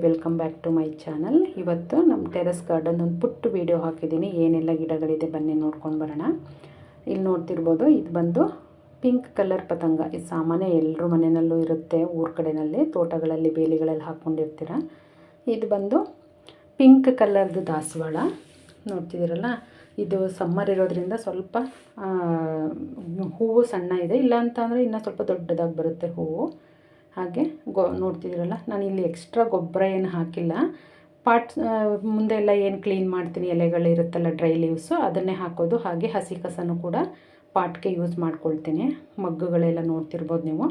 Welcome back to my channel. ಇವತ್ತು ನಮ್ಮ terrace garden ಒಂದು ಪುಟ್ಟ ವಿಡಿಯೋ ಹಾಕಿದ್ದೀನಿ. ಏನೆಲ್ಲ ಗಿಡಗಳಿದೆ ಬನ್ನಿ ನೋಡ್ಕೊಂಡು ಬರೋಣ. ಇಲ್ಲಿ ನೋಡ್ತಿರ್ಬೋದು, ಇದು ಬಂದು ಪಿಂಕ್ ಕಲರ್ ಪತಂಗ. ಇದು ಸಾಮಾನ್ಯ ಎಲ್ಲರ ಮನೆಯಲ್ಲೂ ಇರುತ್ತೆ, ಊರ ಕಡೆಯಲ್ಲಿ ತೋಟಗಳಲ್ಲಿ ಬೇಲಿಗಳಲ್ಲಿ ಹಾಕ್ಕೊಂಡಿರ್ತೀರ. ಇದು ಬಂದು ಪಿಂಕ್ ಕಲರ್ದು ದಾಸವಾಳ ನೋಡ್ತಿದ್ದೀರಲ್ಲ. ಇದು ಸಮ್ಮರ್ ಇರೋದ್ರಿಂದ ಸ್ವಲ್ಪ ಹೂವು ಸಣ್ಣ ಇದೆ, ಇಲ್ಲ ಅಂತಂದರೆ ಇನ್ನೂ ಸ್ವಲ್ಪ ದೊಡ್ಡದಾಗಿ ಬರುತ್ತೆ ಹೂವು. ಹಾಗೆ ನೋಡ್ತಿದ್ದೀರಲ್ಲ, ನಾನು ಇಲ್ಲಿ ಎಕ್ಸ್ಟ್ರಾ ಗೊಬ್ಬರ ಏನು ಹಾಕಿಲ್ಲ. ಮುಂದೆ ಎಲ್ಲ ಏನು ಕ್ಲೀನ್ ಮಾಡ್ತೀನಿ, ಎಲೆಗಳಿರುತ್ತಲ್ಲ ಡ್ರೈ ಲೀವ್ಸು, ಅದನ್ನೇ ಹಾಕೋದು. ಹಾಗೆ ಹಸಿ ಕಸನೂ ಕೂಡ ಪಾಟ್ಗೆ ಯೂಸ್ ಮಾಡ್ಕೊಳ್ತೀನಿ. ಮಗ್ಗುಗಳೆಲ್ಲ ನೋಡ್ತಿರ್ಬೋದು ನೀವು.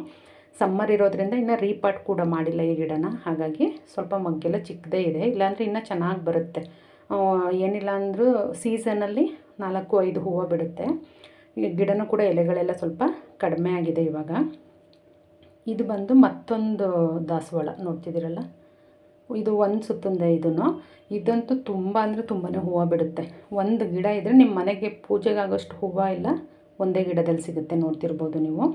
ಸಮ್ಮರ್ ಇರೋದ್ರಿಂದ ಇನ್ನು ರೀಪಾಟ್ ಕೂಡ ಮಾಡಿಲ್ಲ ಈ ಗಿಡನ, ಹಾಗಾಗಿ ಸ್ವಲ್ಪ ಮಗ್ಗೆಲ್ಲ ಚಿಕ್ಕದೇ ಇದೆ. ಇಲ್ಲಾಂದರೆ ಇನ್ನೂ ಚೆನ್ನಾಗಿ ಬರುತ್ತೆ. ಏನಿಲ್ಲ ಅಂದರೂ ಸೀಸನಲ್ಲಿ 4-5 ಹೂವು ಬಿಡುತ್ತೆ. ಈ ಗಿಡನೂ ಕೂಡ ಎಲೆಗಳೆಲ್ಲ ಸ್ವಲ್ಪ ಕಡಿಮೆ ಆಗಿದೆ ಇವಾಗ. ಇದು ಬಂದು ಮತ್ತೊಂದು ದಾಸವಾಳ ನೋಡ್ತಿದ್ದೀರಲ್ಲ, ಇದು ಒಂದು ಸುತ್ತಂದೆ. ಇದಂತೂ ತುಂಬ ಅಂದರೆ ತುಂಬಾ ಹೂವು ಬಿಡುತ್ತೆ. ಒಂದು ಗಿಡ ಇದ್ದರೆ ನಿಮ್ಮ ಮನೆಗೆ ಪೂಜೆಗಾಗೋಷ್ಟು ಹೂವು ಇಲ್ಲ ಒಂದೇ ಗಿಡದಲ್ಲಿ ಸಿಗುತ್ತೆ. ನೋಡ್ತಿರ್ಬೋದು ನೀವು.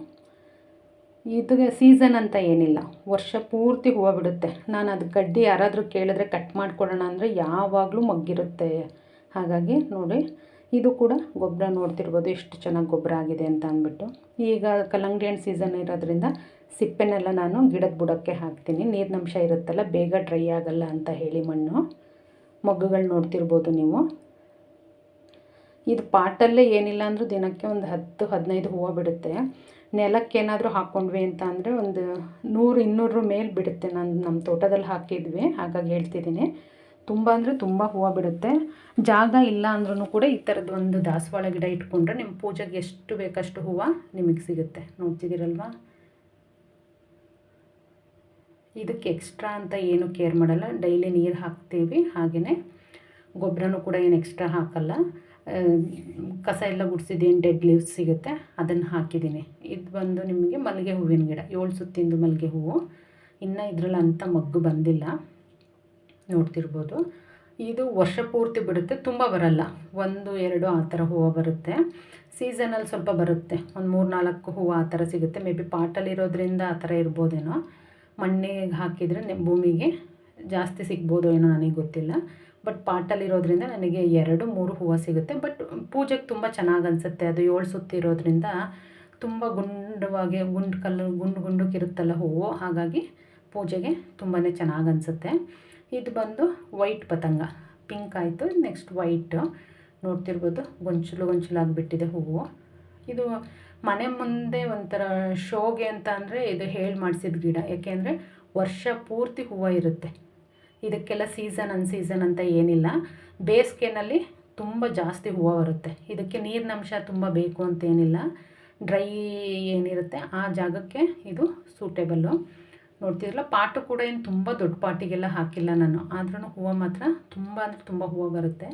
ಇದು ಸೀಸನ್ ಅಂತ ಏನಿಲ್ಲ, ವರ್ಷ ಪೂರ್ತಿ ಹೂವು ಬಿಡುತ್ತೆ. ನಾನು ಅದು ಕಡ್ಡಿ ಯಾರಾದರೂ ಕೇಳಿದ್ರೆ ಕಟ್ ಮಾಡಿಕೊಡೋಣ ಅಂದರೆ ಯಾವಾಗಲೂ ಮಗ್ಗಿರುತ್ತೆ. ಹಾಗಾಗಿ ನೋಡಿ, ಇದು ಕೂಡ ಗೊಬ್ಬರ ನೋಡ್ತಿರ್ಬೋದು ಎಷ್ಟು ಚೆನ್ನಾಗಿ ಗೊಬ್ಬರ ಆಗಿದೆ ಅಂತ ಅಂದ್ಬಿಟ್ಟು. ಈಗ ಕಲ್ಲಂಗಡಿ ಹಣ್ಣು ಸೀಸನ್ ಇರೋದ್ರಿಂದ ಸಿಪ್ಪೆನೆಲ್ಲ ನಾನು ಗಿಡದ ಬುಡಕ್ಕೆ ಹಾಕ್ತೀನಿ. ನೀರಿನಂಶ ಇರುತ್ತಲ್ಲ, ಬೇಗ ಡ್ರೈ ಆಗಲ್ಲ ಅಂತ ಹೇಳಿ ಮಣ್ಣು. ಮೊಗ್ಗುಗಳು ನೋಡ್ತಿರ್ಬೋದು ನೀವು. ಇದು ಪಾಟಲ್ಲೇ ಏನಿಲ್ಲ ಅಂದರೂ ದಿನಕ್ಕೆ ಒಂದು 10-15 ಹೂವು ಬಿಡುತ್ತೆ. ನೆಲಕ್ಕೆ ಏನಾದರೂ ಹಾಕ್ಕೊಂಡ್ವಿ ಅಂತ ಅಂದರೆ ಒಂದು 100-200 ಮೇಲೆ ಬಿಡುತ್ತೆ. ನಮ್ಮ ತೋಟದಲ್ಲಿ ಹಾಕಿದ್ವಿ, ಹಾಗಾಗಿ ಹೇಳ್ತಿದ್ದೀನಿ. ತುಂಬ ಅಂದರೆ ತುಂಬ ಹೂವು ಬಿಡುತ್ತೆ. ಜಾಗ ಇಲ್ಲ ಅಂದ್ರೂ ಕೂಡ ಈ ಥರದ್ದು ಒಂದು ದಾಸವಾಳ ಗಿಡ ಇಟ್ಕೊಂಡ್ರೆ ನಿಮ್ಮ ಪೂಜೆಗೆ ಎಷ್ಟು ಬೇಕಷ್ಟು ಹೂವು ನಿಮಗೆ ಸಿಗುತ್ತೆ. ನೋಡ್ತಿದ್ದೀರಲ್ವ. ಇದಕ್ಕೆ ಎಕ್ಸ್ಟ್ರಾ ಅಂತ ಏನು ಕೇರ್ ಮಾಡಲ್ಲ, ಡೈಲಿ ನೀರು ಹಾಕ್ತೀವಿ. ಹಾಗೆಯೇ ಗೊಬ್ಬರನೂ ಕೂಡ ಏನು ಎಕ್ಸ್ಟ್ರಾ ಹಾಕಲ್ಲ. ಕಸ ಎಲ್ಲ ಗುಡಿಸಿದ್ದೇನು ಡೆಡ್ ಲೀವ್ಸ್ ಸಿಗುತ್ತೆ ಅದನ್ನು ಹಾಕಿದ್ದೀನಿ. ಇದು ಬಂದು ನಿಮಗೆ ಮಲ್ಲಿಗೆ ಹೂವಿನ ಗಿಡ, 7 ಸುತ್ತಿಂದು ಮಲ್ಲಿಗೆ ಹೂವು. ಇನ್ನು ಇದರಲ್ಲಿ ಅಂಥ ಮಗ್ಗು ಬಂದಿಲ್ಲ, ನೋಡ್ತಿರ್ಬೋದು. ಇದು ವರ್ಷ ಪೂರ್ತಿ ಬಿಡುತ್ತೆ, ತುಂಬ ಬರಲ್ಲ, 1-2 ಆ ಥರ ಹೂವು ಬರುತ್ತೆ. ಸೀಸನಲ್ಲಿ ಸ್ವಲ್ಪ ಬರುತ್ತೆ, ಒಂದು 3-4 ಹೂವು ಆ ಥರ ಸಿಗುತ್ತೆ. ಮೇ ಬಿ ಪಾಟಲ್ಲಿರೋದ್ರಿಂದ ಆ ಥರ ಇರ್ಬೋದೇನೋ. ಮಣ್ಣಿಗೆ ಹಾಕಿದರೆ ಭೂಮಿಗೆ ಜಾಸ್ತಿ ಸಿಗ್ಬೋದು ಏನೋ, ನನಗೆ ಗೊತ್ತಿಲ್ಲ. ಬಟ್ ಪಾಟಲ್ಲಿರೋದ್ರಿಂದ ನನಗೆ 2-3 ಹೂವು ಸಿಗುತ್ತೆ. ಬಟ್ ಪೂಜೆಗೆ ತುಂಬ ಚೆನ್ನಾಗಿ ಅನಿಸುತ್ತೆ. ಅದು 7 ಸುತ್ತಿರೋದ್ರಿಂದ ತುಂಬ ಗುಂಡವಾಗಿ ಗುಂಡಕ್ಕಿರುತ್ತಲ್ಲ ಹೂವು, ಹಾಗಾಗಿ ಪೂಜೆಗೆ ತುಂಬಾ ಚೆನ್ನಾಗಿ ಅನಿಸುತ್ತೆ. ಇದು ಬಂದು ವೈಟ್ ಪತಂಗ. ಪಿಂಕ್ ಆಯಿತು, ನೆಕ್ಸ್ಟ್ ವೈಟು ನೋಡ್ತಿರ್ಬೋದು. ಗೊಂಚಲಾಗಿಬಿಟ್ಟಿದೆ ಹೂವು. ಇದು ಮನೆ ಮುಂದೆ ಒಂಥರ ಶೋಗೆ ಅಂತ ಅಂದರೆ ಇದು ಹೇಳಿ ಮಾಡಿಸಿದ ಗಿಡ. ಯಾಕೆಂದರೆ ವರ್ಷ ಪೂರ್ತಿ ಹೂವು ಇರುತ್ತೆ. ಇದಕ್ಕೆಲ್ಲ ಸೀಸನ್ ಅನ್ಸೀಸನ್ ಅಂತ ಏನಿಲ್ಲ. ಬೇಸಿಗೆನಲ್ಲಿ ತುಂಬ ಜಾಸ್ತಿ ಹೂವು ಬರುತ್ತೆ. ಇದಕ್ಕೆ ನೀರಿನಂಶ ತುಂಬ ಬೇಕು ಅಂತೇನಿಲ್ಲ. ಡ್ರೈ ಏನಿರುತ್ತೆ ಆ ಜಾಗಕ್ಕೆ ಇದು ಸೂಟೇಬಲ್ಲು. ನೋಡ್ತಿರಲ್ಲ, ಪಾಟು ಕೂಡ ಏನು ತುಂಬ ದೊಡ್ಡ ಪಾಟಿಗೆಲ್ಲ ಹಾಕಿಲ್ಲ ನಾನು, ಆದ್ರೂ ಹೂವು ಮಾತ್ರ ತುಂಬ ಅಂದರೆ ತುಂಬ ಹೂವು ಬರುತ್ತೆ.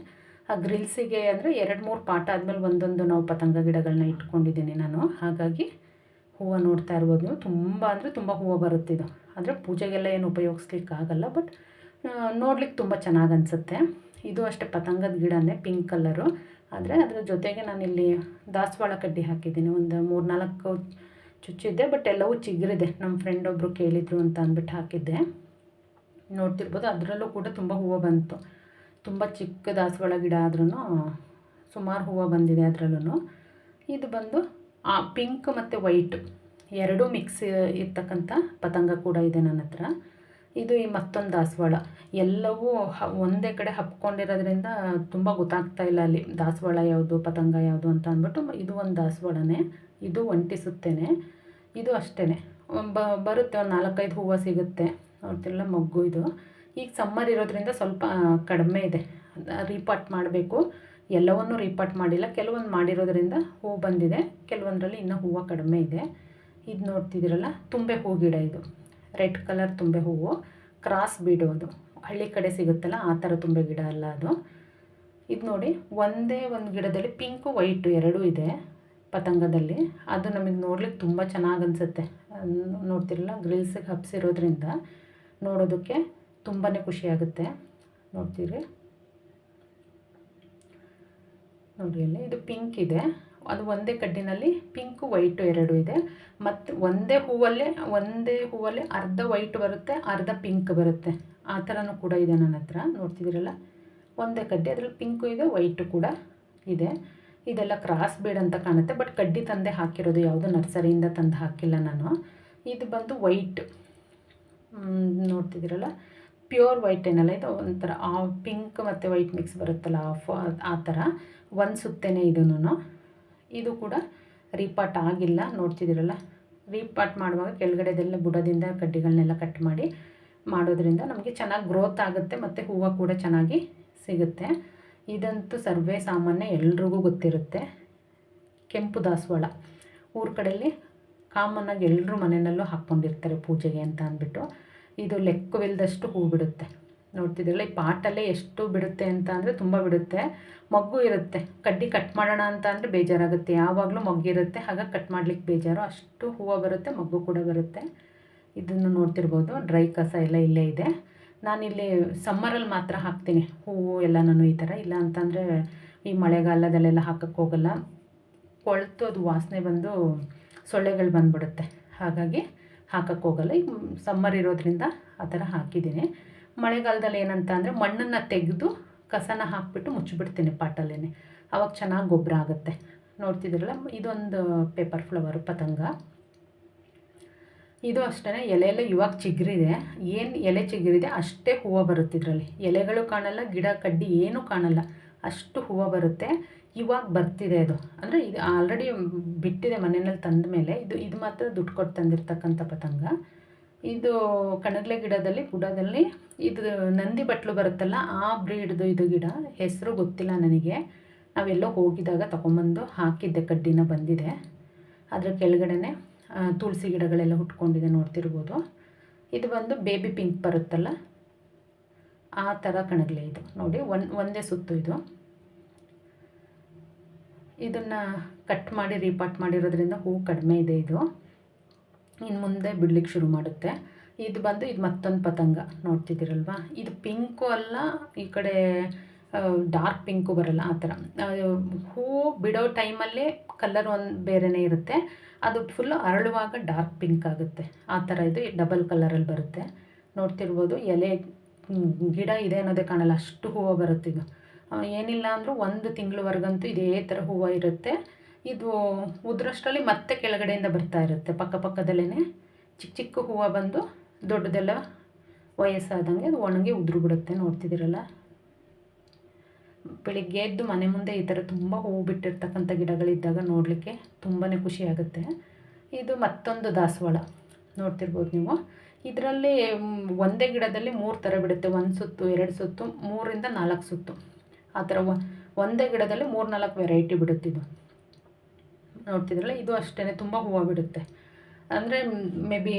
ಆ ಗ್ರಿಲ್ಸಿಗೆ ಅಂದರೆ 2-3 ಪಾಟ ಆದಮೇಲೆ ಒಂದೊಂದು ನಾವು ಪತಂಗ ಗಿಡಗಳನ್ನ ಇಟ್ಕೊಂಡಿದ್ದೀನಿ ನಾನು. ಹಾಗಾಗಿ ಹೂವು ನೋಡ್ತಾ ಇರ್ಬೋದು ನೀವು. ತುಂಬ ಅಂದರೆ ತುಂಬ ಹೂವು ಬರುತ್ತೆ ಇದು. ಆದರೆ ಪೂಜೆಗೆಲ್ಲ ಏನು ಉಪಯೋಗಿಸ್ಲಿಕ್ಕೆ ಆಗಲ್ಲ, ಬಟ್ ನೋಡ್ಲಿಕ್ಕೆ ತುಂಬ ಚೆನ್ನಾಗಿ ಅನಿಸುತ್ತೆ. ಇದು ಅಷ್ಟೇ ಪತಂಗದ ಗಿಡನೇ, ಪಿಂಕ್ ಕಲರು. ಆದರೆ ಅದರ ಜೊತೆಗೆ ನಾನಿಲ್ಲಿ ದಾಸವಾಳ ಕಡ್ಡಿ ಹಾಕಿದ್ದೀನಿ. ಒಂದು 3-4 ಚುಚ್ಚಿದ್ದೆ, ಬಟ್ ಎಲ್ಲವೂ ಚಿಗುರಿದೆ. ನಮ್ಮ ಫ್ರೆಂಡ್ ಒಬ್ಬರು ಕೇಳಿದರು ಅಂತ ಅಂದ್ಬಿಟ್ಟು ಹಾಕಿದ್ದೆ. ನೋಡ್ತಿರ್ಬೋದು, ಅದರಲ್ಲೂ ಕೂಡ ತುಂಬ ಹೂವು ಬಂತು. ತುಂಬ ಚಿಕ್ಕ ದಾಸವಾಳ ಗಿಡ ಆದ್ರೂ ಸುಮಾರು ಹೂವು ಬಂದಿದೆ ಅದರಲ್ಲೂ. ಇದು ಬಂದು ಪಿಂಕ್ ಮತ್ತು ವೈಟು 2 ಮಿಕ್ಸ್ ಇರ್ತಕ್ಕಂಥ ಪತಂಗ ಕೂಡ ಇದೆ ನನ್ನ ಹತ್ರ. ಇದು ಈ ಮತ್ತೊಂದು ದಾಸವಾಳ. ಎಲ್ಲವೂ ಒಂದೇ ಕಡೆ ಹಬ್ಕೊಂಡಿರೋದ್ರಿಂದ ತುಂಬ ಗೊತ್ತಾಗ್ತಾ ಇಲ್ಲ ಅಲ್ಲಿ ದಾಸವಾಳ ಯಾವುದು ಪತಂಗ ಯಾವುದು ಅಂತ ಅಂದ್ಬಿಟ್ಟು. ಇದು ಒಂದು ದಾಸವಾಳನೇ, ಇದು ಒಂಟಿಸುತ್ತೇನೆ. ಇದು ಅಷ್ಟೇ ಬರುತ್ತೆ, ಒಂದು 4-5 ಹೂವು ಸಿಗುತ್ತೆ. ನೋಡ್ತಿರಲ್ಲ ಮೊಗ್ಗು. ಇದು ಈಗ ಸಮ್ಮರ್ ಇರೋದ್ರಿಂದ ಸ್ವಲ್ಪ ಕಡಿಮೆ ಇದೆ, ರೀಪಾಟ್ ಮಾಡಬೇಕು. ಎಲ್ಲವನ್ನೂ ರೀಪಾಟ್ ಮಾಡಿಲ್ಲ, ಕೆಲವೊಂದು ಮಾಡಿರೋದ್ರಿಂದ ಹೂವು ಬಂದಿದೆ, ಕೆಲವೊಂದರಲ್ಲಿ ಇನ್ನೂ ಹೂವು ಕಡಿಮೆ ಇದೆ. ಇದು ನೋಡ್ತಿದ್ದೀರಲ್ಲ, ತುಂಬೆ ಹೂ ಗಿಡ. ಇದು ರೆಡ್ ಕಲರ್ ತುಂಬೆ ಹೂವು, ಕ್ರಾಸ್ ಬಿಡೋದು. ಹಳ್ಳಿ ಕಡೆ ಸಿಗುತ್ತಲ್ಲ ಆ ಥರ ತುಂಬೆ ಗಿಡ ಅಲ್ಲ ಅದು. ಇದು ನೋಡಿ, ಒಂದೇ ಒಂದು ಗಿಡದಲ್ಲಿ ಪಿಂಕು ವೈಟು 2 ಇದೆ ಪತಂಗದಲ್ಲಿ. ಅದು ನಮಗೆ ನೋಡ್ಲಿಕ್ಕೆ ತುಂಬ ಚೆನ್ನಾಗಿ ಅನಿಸುತ್ತೆ. ನೋಡ್ತಿರಲ್ಲ, ಗ್ರಿಲ್ಸಿಗೆ ಹಬ್ಸಿರೋದ್ರಿಂದ ನೋಡೋದಕ್ಕೆ ತುಂಬಾ ಖುಷಿಯಾಗುತ್ತೆ. ನೋಡ್ತೀರಿ ನೋಡಿ ಅಲ್ಲಿ, ಇದು ಪಿಂಕ್ ಇದೆ. ಅದು ಒಂದೇ ಕಡ್ಡಿನಲ್ಲಿ ಪಿಂಕು ವೈಟು ಎರಡು ಇದೆ. ಮತ್ತು ಒಂದೇ ಹೂವಲ್ಲೇ ಅರ್ಧ ವೈಟ್ ಬರುತ್ತೆ, ಅರ್ಧ ಪಿಂಕ್ ಬರುತ್ತೆ. ಆ ಥರನೂ ಕೂಡ ಇದೆ ನನ್ನ ಹತ್ರ. ನೋಡ್ತಿದ್ದೀರಲ್ಲ, ಒಂದೇ ಕಡ್ಡಿ, ಅದರಲ್ಲಿ ಪಿಂಕು ಇದೆ, ವೈಟು ಕೂಡ ಇದೆ. ಇದೆಲ್ಲ ಕ್ರಾಸ್ ಬೀಡ್ ಅಂತ ಕಾಣುತ್ತೆ, ಬಟ್ ಕಡ್ಡಿ ತಂದೆ ಹಾಕಿರೋದು, ಯಾವುದೋ ನರ್ಸರಿಯಿಂದ ತಂದು ಹಾಕಿಲ್ಲ ನಾನು. ಇದು ಬಂದು ವೈಟ್, ನೋಡ್ತಿದ್ದೀರಲ್ಲ, ಪ್ಯೂರ್ ವೈಟ್ ಏನಲ್ಲ, ಇದು ಒಂಥರ ಪಿಂಕ್ ಮತ್ತು ವೈಟ್ ಮಿಕ್ಸ್ ಬರುತ್ತಲ್ಲ, ಆ ಥರ ಒಂದು ಸುತ್ತೇನೆ ಇದೂ. ಇದು ಕೂಡ ರೀಪಾಟ್ ಆಗಿಲ್ಲ. ನೋಡ್ತಿದ್ದೀರಲ್ಲ, ರೀಪಾಟ್ ಮಾಡುವಾಗ ಕೆಳಗಡೆದೆಲ್ಲ ಬುಡದಿಂದ ಕಡ್ಡಿಗಳನ್ನೆಲ್ಲ ಕಟ್ ಮಾಡಿ ಮಾಡೋದ್ರಿಂದ ನಮಗೆ ಚೆನ್ನಾಗಿ ಗ್ರೋತ್ ಆಗುತ್ತೆ ಮತ್ತು ಹೂವು ಕೂಡ ಚೆನ್ನಾಗಿ ಸಿಗುತ್ತೆ. ಇದಂತೂ ಸರ್ವೇ ಸಾಮಾನ್ಯ, ಎಲ್ರಿಗೂ ಗೊತ್ತಿರುತ್ತೆ. ಕೆಂಪು ದಾಸವಾಳ ಊರ ಕಡೆಯಲ್ಲಿ ಕಾಮನ್ನಾಗಿ ಎಲ್ಲರೂ ಮನೆಯಲ್ಲೂ ಹಾಕ್ಕೊಂಡಿರ್ತಾರೆ ಪೂಜೆಗೆ ಅಂತ ಅಂದ್ಬಿಟ್ಟು. ಇದು ಲೆಕ್ಕವಿಲ್ಲದಷ್ಟು ಹೂ ಬಿಡುತ್ತೆ. ನೋಡ್ತಿದ್ರಲ್ಲ, ಈ ಪಾಟಲ್ಲೇ ಎಷ್ಟು ಬಿಡುತ್ತೆ ಅಂತ ಅಂದರೆ ತುಂಬ ಬಿಡುತ್ತೆ. ಮೊಗ್ಗು ಇರುತ್ತೆ, ಕಡ್ಡಿ ಕಟ್ ಮಾಡೋಣ ಅಂತ ಅಂದರೆ ಬೇಜಾರಾಗುತ್ತೆ, ಯಾವಾಗಲೂ ಮೊಗ್ಗಿರುತ್ತೆ, ಹಾಗಾಗಿ ಕಟ್ ಮಾಡ್ಲಿಕ್ಕೆ ಬೇಜಾರು. ಅಷ್ಟು ಹೂವು ಬರುತ್ತೆ, ಮೊಗ್ಗು ಕೂಡ ಬರುತ್ತೆ. ಇದನ್ನು ನೋಡ್ತಿರ್ಬೋದು, ಡ್ರೈ ಕಸ ಎಲ್ಲ ಇಲ್ಲೇ ಇದೆ. ನಾನಿಲ್ಲಿ ಸಮ್ಮರಲ್ಲಿ ಮಾತ್ರ ಹಾಕ್ತೀನಿ ಹೂವು ಎಲ್ಲ. ನಾನು ಈ ಥರ ಇಲ್ಲ ಅಂತಂದರೆ ಈ ಮಳೆಗಾಲದಲ್ಲೆಲ್ಲ ಹಾಕಕ್ಕೆ ಹೋಗಲ್ಲ, ಕೊಳೆತು ಅದು ವಾಸನೆ ಬಂದು ಸೊಳ್ಳೆಗಳು ಬಂದುಬಿಡುತ್ತೆ, ಹಾಗಾಗಿ ಹಾಕಕ್ಕೆ ಹೋಗಲ್ಲ. ಈಗ ಸಮ್ಮರ್ ಇರೋದ್ರಿಂದ ಆ ಥರ ಹಾಕಿದ್ದೀನಿ. ಮಳೆಗಾಲದಲ್ಲಿ ಏನಂತ ಅಂದರೆ ಮಣ್ಣನ್ನು ತೆಗೆದು ಕಸನ ಹಾಕಿಬಿಟ್ಟು ಮುಚ್ಚಿಬಿಡ್ತೀನಿ ಪಾಟಲ್ಲೇ, ಆವಾಗ ಚೆನ್ನಾಗಿ ಗೊಬ್ಬರ ಆಗುತ್ತೆ. ನೋಡ್ತಿದ್ದೀರಲ್ಲ, ಇದೊಂದು ಪೇಪರ್ ಫ್ಲವರು ಪತಂಗ. ಇದು ಅಷ್ಟೇ, ಎಲೆಯೆಲ್ಲ ಇವಾಗ ಚಿಗುರಿದೆ. ಏನು ಎಲೆ ಚಿಗುರಿದೆ ಅಷ್ಟೇ ಹೂವು ಬರುತ್ತೆ ಇದರಲ್ಲಿ. ಎಲೆಗಳು ಕಾಣಲ್ಲ, ಗಿಡ ಕಡ್ಡಿ ಏನೂ ಕಾಣಲ್ಲ, ಅಷ್ಟು ಹೂವು ಬರುತ್ತೆ. ಇವಾಗ ಬರ್ತಿದೆ ಅದು, ಅಂದರೆ ಇದು ಆಲ್ರೆಡಿ ಬಿಟ್ಟಿದೆ ಮನೆಯಲ್ಲಿ ತಂದ ಮೇಲೆ. ಇದು ಮಾತ್ರ ದುಡ್ಡು ಕೊಟ್ಟು ತಂದಿರ್ತಕ್ಕಂಥ ಪತಂಗ. ಇದು ಕಣಗ್ಲೆ ಬುಡದಲ್ಲಿ ಇದು ನಂದಿ ಬಟ್ಲು ಬರುತ್ತಲ್ಲ, ಆ ಬ್ರೀಡ್ದು ಇದು ಗಿಡ. ಹೆಸರು ಗೊತ್ತಿಲ್ಲ ನನಗೆ, ನಾವೆಲ್ಲೋ ಹೋಗಿದಾಗ ತೊಗೊಂಬಂದು ಹಾಕಿದ್ದೆ, ಕಡ್ಡಿನ ಬಂದಿದೆ. ಅದರ ಕೆಳಗಡೆನೆ ತುಳಸಿ ಗಿಡಗಳೆಲ್ಲ ಹುಟ್ಕೊಂಡಿದೆ, ನೋಡ್ತಿರ್ಬೋದು. ಇದು ಬಂದು ಬೇಬಿ ಪಿಂಕ್ ಬರುತ್ತಲ್ಲ, ಆ ಥರ ಕಣಗ್ಲೆ ಇದು. ನೋಡಿ, ಒಂದೇ ಸುತ್ತು ಇದು. ಇದನ್ನು ಕಟ್ ಮಾಡಿ ರೀಪಾಟ್ ಮಾಡಿರೋದ್ರಿಂದ ಹೂವು ಕಡಿಮೆ ಇದೆ ಇದು. ಇನ್ನು ಮುಂದೆ ಬಿಡ್ಲಿಕ್ಕೆ ಶುರು ಮಾಡುತ್ತೆ. ಇದು ಮತ್ತೊಂದು ಪತಂಗ, ನೋಡ್ತಿದ್ದೀರಲ್ವ. ಇದು ಪಿಂಕು ಅಲ್ಲ, ಈ ಕಡೆ ಡಾರ್ಕ್ ಪಿಂಕು ಬರಲ್ಲ, ಆ ಥರ. ಹೂವು ಬಿಡೋ ಟೈಮಲ್ಲಿ ಕಲರ್ ಒಂದು ಬೇರೆಯೇ ಇರುತ್ತೆ, ಅದು ಫುಲ್ಲು ಅರಳುವಾಗ ಡಾರ್ಕ್ ಪಿಂಕ್ ಆಗುತ್ತೆ, ಆ ಥರ. ಇದು ಡಬಲ್ ಕಲರಲ್ಲಿ ಬರುತ್ತೆ, ನೋಡ್ತಿರ್ಬೋದು. ಎಲೆ ಗಿಡ ಇದೆ ಅನ್ನೋದೇ ಕಾಣಲ್ಲ, ಅಷ್ಟು ಹೂವು ಬರುತ್ತೆ ಇದು. ಏನಿಲ್ಲ ಅಂದರೂ 1 ತಿಂಗಳವರೆಗಂತೂ ಇದೇ ಥರ ಹೂವು ಇರುತ್ತೆ. ಇದು ಉದ್ರಷ್ಟರಲ್ಲಿ ಮತ್ತೆ ಕೆಳಗಡೆಯಿಂದ ಬರ್ತಾ ಇರುತ್ತೆ, ಪಕ್ಕದಲ್ಲೇ ಚಿಕ್ಕ ಚಿಕ್ಕ ಹೂವು ಬಂದು ದೊಡ್ಡದೆಲ್ಲ ವಯಸ್ಸಾದಂಗೆ ಅದು ಒಣಗಿ ಉದುರು ಬಿಡುತ್ತೆ. ನೋಡ್ತಿದ್ದೀರಲ್ಲ, ಬೆಳಿಗ್ಗೆ ಎದ್ದು ಮನೆ ಮುಂದೆ ಈ ಥರ ತುಂಬ ಹೂವು ಬಿಟ್ಟಿರ್ತಕ್ಕಂಥ ಗಿಡಗಳಿದ್ದಾಗ ನೋಡಲಿಕ್ಕೆ ತುಂಬಾ ಖುಷಿಯಾಗುತ್ತೆ. ಇದು ಮತ್ತೊಂದು ದಾಸವಾಳ, ನೋಡ್ತಿರ್ಬೋದು ನೀವು. ಇದರಲ್ಲಿ ಒಂದೇ ಗಿಡದಲ್ಲಿ 3 ಥರ ಬಿಡುತ್ತೆ, 1 ಸುತ್ತು, 2 ಸುತ್ತು, 3ರಿಂದ 4 ಸುತ್ತು, ಆ ಥರ. ಒಂದೇ ಗಿಡದಲ್ಲಿ 3-4 ವೆರೈಟಿ ಬಿಡುತ್ತಿದ್ದು, ನೋಡ್ತಿದ್ರಲ್ಲ. ಇದು ಅಷ್ಟೇ, ತುಂಬ ಹೂವು ಬಿಡುತ್ತೆ. ಅಂದರೆ ಮೇ ಬಿ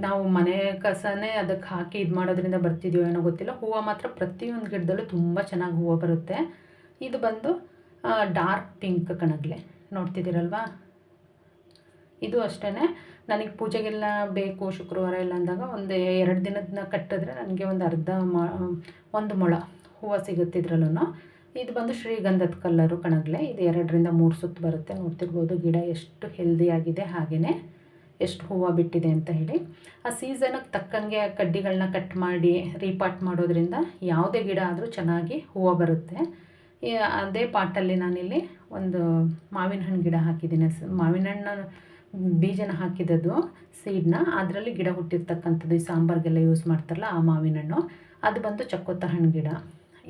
ನಾವು ಮನೆ ಕಸನೇ ಅದಕ್ಕೆ ಹಾಕಿ ಇದು ಮಾಡೋದ್ರಿಂದ ಬರ್ತಿದೆಯೋ ಏನೋ ಗೊತ್ತಿಲ್ಲ, ಹೂವು ಮಾತ್ರ ಪ್ರತಿಯೊಂದು ಗಿಡದಲ್ಲೂ ತುಂಬ ಚೆನ್ನಾಗಿ ಹೂವು ಬರುತ್ತೆ. ಇದು ಬಂದು ಡಾರ್ಕ್ ಪಿಂಕ್ ಕಣಗ್ಲೆ, ನೋಡ್ತಿದ್ದೀರಲ್ವಾ. ಇದು ಅಷ್ಟೇ, ನನಗೆ ಪೂಜೆಗೆಲ್ಲ ಬೇಕು ಶುಕ್ರವಾರ ಎಲ್ಲ ಅಂದಾಗ ಒಂದು 2 ದಿನದ ಕಟ್ಟಿದ್ರೆ ನನಗೆ ಒಂದು ಮೊಳ ಹೂವು ಸಿಗುತ್ತಿದ್ರಲ್ಲೂ. ಇದು ಬಂದು ಶ್ರೀಗಂಧದ ಕಲ್ಲರು ಕಣಗ್ಲೆ. ಇದು 2ರಿಂದ 3 ಸುತ್ತು ಬರುತ್ತೆ, ನೋಡ್ತಿರ್ಬೋದು. ಗಿಡ ಎಷ್ಟು ಹೆಲ್ದಿಯಾಗಿದೆ, ಹಾಗೆಯೇ ಎಷ್ಟು ಹೂವು ಬಿಟ್ಟಿದೆ ಅಂತ ಹೇಳಿ. ಆ ಸೀಸನ್ಗೆ ತಕ್ಕಂಗೆ ಕಡ್ಡಿಗಳನ್ನ ಕಟ್ ಮಾಡಿ ರೀಪಾಟ್ ಮಾಡೋದ್ರಿಂದ ಯಾವುದೇ ಗಿಡ ಆದರೂ ಚೆನ್ನಾಗಿ ಹೂವು ಬರುತ್ತೆ. ಅದೇ ಪಾಟಲ್ಲಿ ನಾನಿಲ್ಲಿ ಒಂದು ಮಾವಿನ ಹಣ್ಣು ಗಿಡ ಹಾಕಿದ್ದೀನಿ. ಮಾವಿನ ಹಣ್ಣು ಬೀಜನ ಹಾಕಿದ್ದು ಸೀಡ್ನ, ಅದರಲ್ಲಿ ಗಿಡ ಹುಟ್ಟಿರ್ತಕ್ಕಂಥದ್ದು. ಈ ಸಾಂಬಾರಿಗೆಲ್ಲ ಯೂಸ್ ಮಾಡ್ತಾರಲ್ಲ, ಆ ಮಾವಿನ ಹಣ್ಣು. ಅದು ಬಂದು ಚಕ್ಕೋತ ಹಣ್ಣು ಗಿಡ.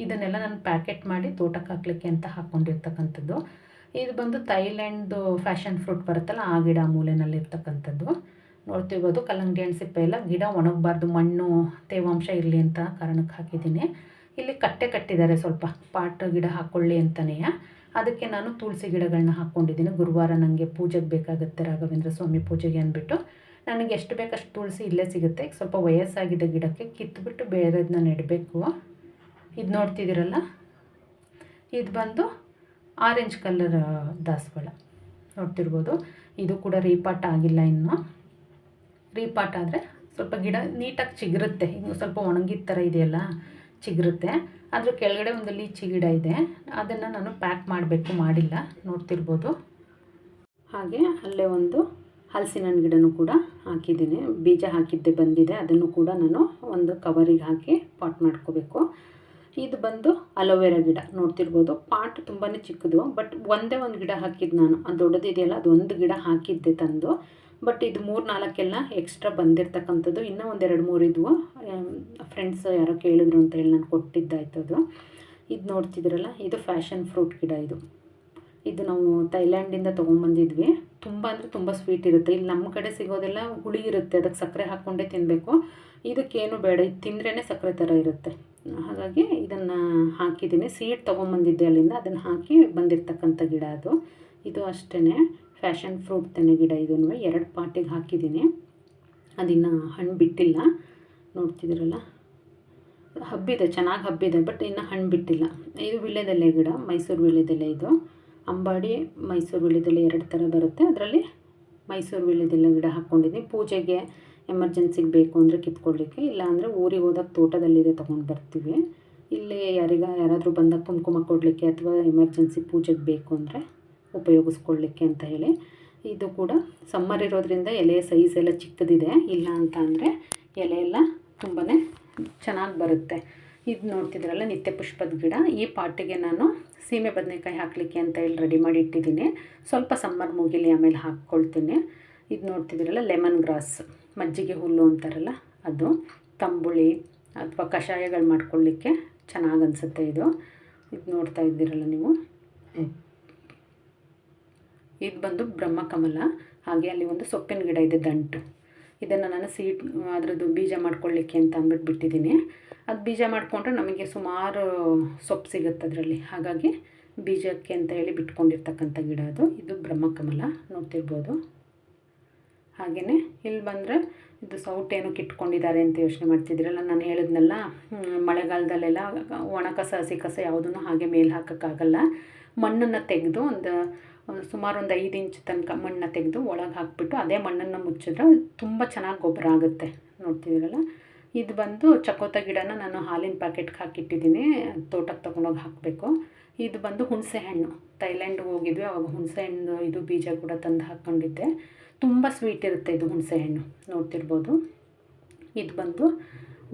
ಇದನ್ನೆಲ್ಲ ನಾನು ಪ್ಯಾಕೆಟ್ ಮಾಡಿ ತೋಟಕ್ಕೆ ಹಾಕಲಿಕ್ಕೆ ಅಂತ ಹಾಕ್ಕೊಂಡಿರ್ತಕ್ಕಂಥದ್ದು. ಇದು ಬಂದು ಥೈಲ್ಯಾಂಡ್ದು ಫ್ಯಾಷನ್ ಫ್ರೂಟ್ ಬರುತ್ತಲ್ಲ, ಆ ಗಿಡ ಮೂಲೆಯಲ್ಲಿರ್ತಕ್ಕಂಥದ್ದು. ನೋಡ್ತಿರ್ಬೋದು. ಕಲ್ಲಂಗಡಿ ಹಣ್ಣು ಸಿಪ್ಪೆ ಎಲ್ಲ ಗಿಡ ಒಣಗಬಾರ್ದು, ಮಣ್ಣು ತೇವಾಂಶ ಇರಲಿ ಅಂತ ಕಾರಣಕ್ಕೆ ಹಾಕಿದ್ದೀನಿ. ಇಲ್ಲಿ ಕಟ್ಟಿದ್ದಾರೆ ಸ್ವಲ್ಪ, ಪಾಟ್ ಗಿಡ ಹಾಕ್ಕೊಳ್ಳಿ ಅಂತಲೇ. ಅದಕ್ಕೆ ನಾನು ತುಳಸಿ ಗಿಡಗಳನ್ನ ಹಾಕ್ಕೊಂಡಿದ್ದೀನಿ. ಗುರುವಾರ ನನಗೆ ಪೂಜೆಗೆ ಬೇಕಾಗುತ್ತೆ, ರಾಘವೇಂದ್ರ ಸ್ವಾಮಿ ಪೂಜೆಗೆ ಅಂದ್ಬಿಟ್ಟು. ನನಗೆ ಎಷ್ಟು ಬೇಕಷ್ಟು ತುಳಸಿ ಇಲ್ಲೇ ಸಿಗುತ್ತೆ. ಈಗ ಸ್ವಲ್ಪ ವಯಸ್ಸಾಗಿದೆ ಗಿಡಕ್ಕೆ, ಕಿತ್ತುಬಿಟ್ಟು ಬೇರೆದನ್ನ ನೆಡಬೇಕು. ಇದು ನೋಡ್ತಿದ್ದೀರಲ್ಲ, ಇದು ಬಂದು ಆರೆಂಜ್ ಕಲರ್ ದಾಸವಾಳ, ನೋಡ್ತಿರ್ಬೋದು. ಇದು ಕೂಡ ರೀಪಾಟ್ ಆಗಿಲ್ಲ ಇನ್ನು. ರೀಪಾಟ್ ಆದರೆ ಸ್ವಲ್ಪ ಗಿಡ ನೀಟಾಗಿ ಚಿಗುರುತ್ತೆ. ಇನ್ನು ಸ್ವಲ್ಪ ಒಣಗಿದ ಥರ ಇದೆಯಲ್ಲ, ಚಿಗುರುತ್ತೆ. ಅದ್ರ ಕೆಳಗಡೆ ಒಂದು ಲೀಚಿ ಗಿಡ ಇದೆ, ಅದನ್ನು ನಾನು ಪ್ಯಾಕ್ ಮಾಡಬೇಕು, ಮಾಡಿಲ್ಲ. ನೋಡ್ತಿರ್ಬೋದು. ಹಾಗೆ ಅಲ್ಲೇ ಒಂದು ಹಲಸಿನ ಹಣ್ಣು ಗಿಡನೂ ಕೂಡ ಹಾಕಿದ್ದೀನಿ. ಬೀಜ ಹಾಕಿದ್ದೆ ಬಂದಿದೆ, ಅದನ್ನು ಕೂಡ ನಾನು ಒಂದು ಕವರಿಗೆ ಹಾಕಿ ಪಾಟ್ ಮಾಡ್ಕೋಬೇಕು. ಇದು ಬಂದು ಅಲೋವೆರಾ ಗಿಡ ನೋಡ್ತಿರ್ಬೋದು. ಪಾಟ್ ತುಂಬಾ ಚಿಕ್ಕದು, ಬಟ್ ಒಂದೇ ಒಂದು ಗಿಡ ಹಾಕಿದ್ದು ನಾನು. ಅದು ದೊಡ್ಡದಿದೆಯಲ್ಲ, ಅದು ಒಂದು ಗಿಡ ಹಾಕಿದ್ದೆ ತಂದು. ಬಟ್ ಇದು 3-4 ಎಕ್ಸ್ಟ್ರಾ ಬಂದಿರತಕ್ಕಂಥದ್ದು. ಇನ್ನೂ ಒಂದು 2-3 ಇದ್ವು. ಫ್ರೆಂಡ್ಸ್ ಯಾರೋ ಕೇಳಿದ್ರು ಅಂತ ಹೇಳಿ ನಾನು ಕೊಟ್ಟಿದ್ದಾಯ್ತು ಅದು. ಇದು ನೋಡ್ತಿದ್ದೀರಲ್ಲ, ಇದು ಫ್ಯಾಷನ್ ಫ್ರೂಟ್ ಗಿಡ. ಇದು ನಾವು ಥೈಲ್ಯಾಂಡಿಂದ ತೊಗೊಂಬಂದಿದ್ವಿ. ತುಂಬ ಅಂದರೆ ತುಂಬ ಸ್ವೀಟ್ ಇರುತ್ತೆ. ಇಲ್ಲಿ ನಮ್ಮ ಕಡೆ ಸಿಗೋದೆಲ್ಲ ಹುಳಿ ಇರುತ್ತೆ, ಅದಕ್ಕೆ ಸಕ್ಕರೆ ಹಾಕ್ಕೊಂಡೇ ತಿನ್ನಬೇಕು. ಇದಕ್ಕೇನು ಬೇಡ, ಇದು ತಿಂದ್ರೇ ಸಕ್ಕರೆ ಥರ ಇರುತ್ತೆ. ಹಾಗಾಗಿ ಇದನ್ನು ಹಾಕಿದ್ದೀನಿ. ಸೀಡ್ ತೊಗೊಂಬಂದಿದ್ದೆ ಅಲ್ಲಿಂದ, ಅದನ್ನು ಹಾಕಿ ಬಂದಿರತಕ್ಕಂಥ ಗಿಡ ಅದು. ಇದು ಅಷ್ಟೇ ಫ್ಯಾಷನ್ ಫ್ರೂಟ್ ತೆನೆ ಗಿಡ. ಇದನ್ನು 2 ಪಾಟಿಗೆ ಹಾಕಿದ್ದೀನಿ. ಅದಿನ್ನು ಹಣ್ಣು ಬಿಟ್ಟಿಲ್ಲ. ನೋಡ್ತಿದ್ದೀರಲ್ಲ, ಹಬ್ಬಿದೆ, ಚೆನ್ನಾಗಿ ಹಬ್ಬಿದೆ, ಬಟ್ ಇನ್ನು ಹಣ್ಣು ಬಿಟ್ಟಿಲ್ಲ. ಇದು ವೀಳ್ಯದೆಲೆ ಗಿಡ, ಮೈಸೂರು ವೀಳ್ಯದೆಲೆ. ಇದು ಅಂಬಾಡಿ ಮೈಸೂರು ವೀಳ್ಯದೆಲೆ 2 ಥರ ಬರುತ್ತೆ. ಅದರಲ್ಲಿ ಮೈಸೂರು ವೀಳ್ಯದೆಲೆ ಗಿಡ ಹಾಕ್ಕೊಂಡಿದ್ದೀನಿ. ಪೂಜೆಗೆ ಎಮರ್ಜೆನ್ಸಿಗೆ ಬೇಕು ಅಂದರೆ ಕಿತ್ಕೊಳ್ಳಿಕ್ಕೆ, ಇಲ್ಲಾಂದರೆ ಊರಿಗೆ ಹೋದಾಗ ತೋಟದಲ್ಲಿದೆ ತೊಗೊಂಡು ಬರ್ತೀವಿ. ಇಲ್ಲಿ ಯಾರಾದರೂ ಬಂದಾಗ ಕುಂಕುಮ ಕೊಡಲಿಕ್ಕೆ ಅಥವಾ ಎಮರ್ಜೆನ್ಸಿ ಪೂಜೆಗೆ ಬೇಕು ಅಂದರೆ ಉಪಯೋಗಿಸ್ಕೊಳ್ಳಿಕ್ಕೆ ಅಂತ ಹೇಳಿ. ಇದು ಕೂಡ ಸಮ್ಮರ್ ಇರೋದ್ರಿಂದ ಎಲೆ ಸೈಜ್ ಎಲ್ಲ ಚಿಕ್ಕದಿದೆ. ಇಲ್ಲ ಅಂತ ಅಂದರೆ ಎಲೆ ಎಲ್ಲ ತುಂಬಾ ಚೆನ್ನಾಗಿ ಬರುತ್ತೆ. ಇದು ನೋಡ್ತಿದ್ರಲ್ಲ, ನಿತ್ಯ ಪುಷ್ಪದ ಗಿಡ. ಈ ಪಾಟಿಗೆ ನಾನು ಸೀಮೆ ಬದನೆಕಾಯಿ ಹಾಕಲಿಕ್ಕೆ ಅಂತ ಹೇಳಿ ರೆಡಿ ಮಾಡಿ ಇಟ್ಟಿದ್ದೀನಿ. ಸ್ವಲ್ಪ ಸಮ್ಮರ್ ಮುಗಿಲಿ, ಆಮೇಲೆ ಹಾಕ್ಕೊಳ್ತೀನಿ. ಇದು ನೋಡ್ತಿದ್ದೀರಲ್ಲ, ಲೆಮನ್ ಗ್ರಾಸ್, ಮಜ್ಜಿಗೆ ಹುಲ್ಲು ಅಂತಾರಲ್ಲ ಅದು. ತಂಬುಳಿ ಅಥವಾ ಕಷಾಯಗಳು ಮಾಡ್ಕೊಳ್ಳಿಕ್ಕೆ ಚೆನ್ನಾಗಿ ಅನಿಸುತ್ತೆ ಇದು. ನೋಡ್ತಾ ಇದ್ದೀರಲ್ಲ ನೀವು, ಇದು ಬಂದು ಬ್ರಹ್ಮಕಮಲ. ಹಾಗೆ ಅಲ್ಲಿ ಒಂದು ಸೊಪ್ಪಿನ ಗಿಡ ಇದೆ, ದಂಟು. ಇದನ್ನು ನಾನು ಅದರದ್ದು ಬೀಜ ಮಾಡ್ಕೊಳ್ಳಿಕ್ಕೆ ಅಂತ ಅಂದ್ಬಿಟ್ಟು ಬಿಟ್ಟಿದ್ದೀನಿ. ಅದು ಬೀಜ ಮಾಡಿಕೊಂಡ್ರೆ ನಮಗೆ ಸುಮಾರು ಸೊಪ್ಪು ಸಿಗುತ್ತೆ ಅದರಲ್ಲಿ. ಹಾಗಾಗಿ ಬೀಜಕ್ಕೆ ಅಂತ ಹೇಳಿ ಬಿಟ್ಕೊಂಡಿರ್ತಕ್ಕಂಥ ಗಿಡ ಅದು. ಇದು ಬ್ರಹ್ಮಕಮಲ ನೋಡ್ತಿರ್ಬೋದು. ಹಾಗೆಯೇ ಇಲ್ಲಿ ಬಂದರೆ ಇದು ಸೌಟೇನಕ್ಕೆ ಇಟ್ಕೊಂಡಿದ್ದಾರೆ ಅಂತ ಯೋಚನೆ ಮಾಡ್ತಿದ್ದೀರಲ್ಲ. ನಾನು ಹೇಳಿದ್ನಲ್ಲ, ಮಳೆಗಾಲದಲ್ಲೆಲ್ಲ ಒಣ ಕಸ ಹಸಿ ಕಸ ಯಾವುದನ್ನು ಹಾಗೆ ಮೇಲೆ ಹಾಕೋಕ್ಕಾಗಲ್ಲ. ಮಣ್ಣನ್ನು ತೆಗೆದು ಸುಮಾರು ಒಂದು 5 ಇಂಚ್ ತನಕ ಮಣ್ಣನ್ನು ತೆಗೆದು ಒಳಗೆ ಹಾಕಿಬಿಟ್ಟು ಅದೇ ಮಣ್ಣನ್ನು ಮುಚ್ಚಿದ್ರೆ ತುಂಬ ಚೆನ್ನಾಗಿ ಗೊಬ್ಬರ ಆಗುತ್ತೆ. ನೋಡ್ತಿದ್ದೀರಲ್ಲ, ಇದು ಬಂದು ಚಕೋತ ಗಿಡನ ನಾನು ಹಾಲಿನ ಪ್ಯಾಕೆಟ್ಗೆ ಹಾಕಿಟ್ಟಿದ್ದೀನಿ, ತೋಟಕ್ಕೆ ತೊಗೊಂಡೋಗಿ ಹಾಕಬೇಕು. ಇದು ಬಂದು ಹುಣಸೆ ಹಣ್ಣು. ಥೈಲ್ಯಾಂಡ್ಗೆ ಹೋಗಿದ್ವಿ, ಆವಾಗ ಹುಣಸೆ ಹಣ್ಣು ಇದು ಬೀಜ ಕೂಡ ತಂದು ಹಾಕ್ಕೊಂಡಿದ್ದೆ. ತುಂಬ ಸ್ವೀಟ್ ಇರುತ್ತೆ ಇದು ಹುಣಸೆ ಹಣ್ಣು, ನೋಡ್ತಿರ್ಬೋದು. ಇದು ಬಂದು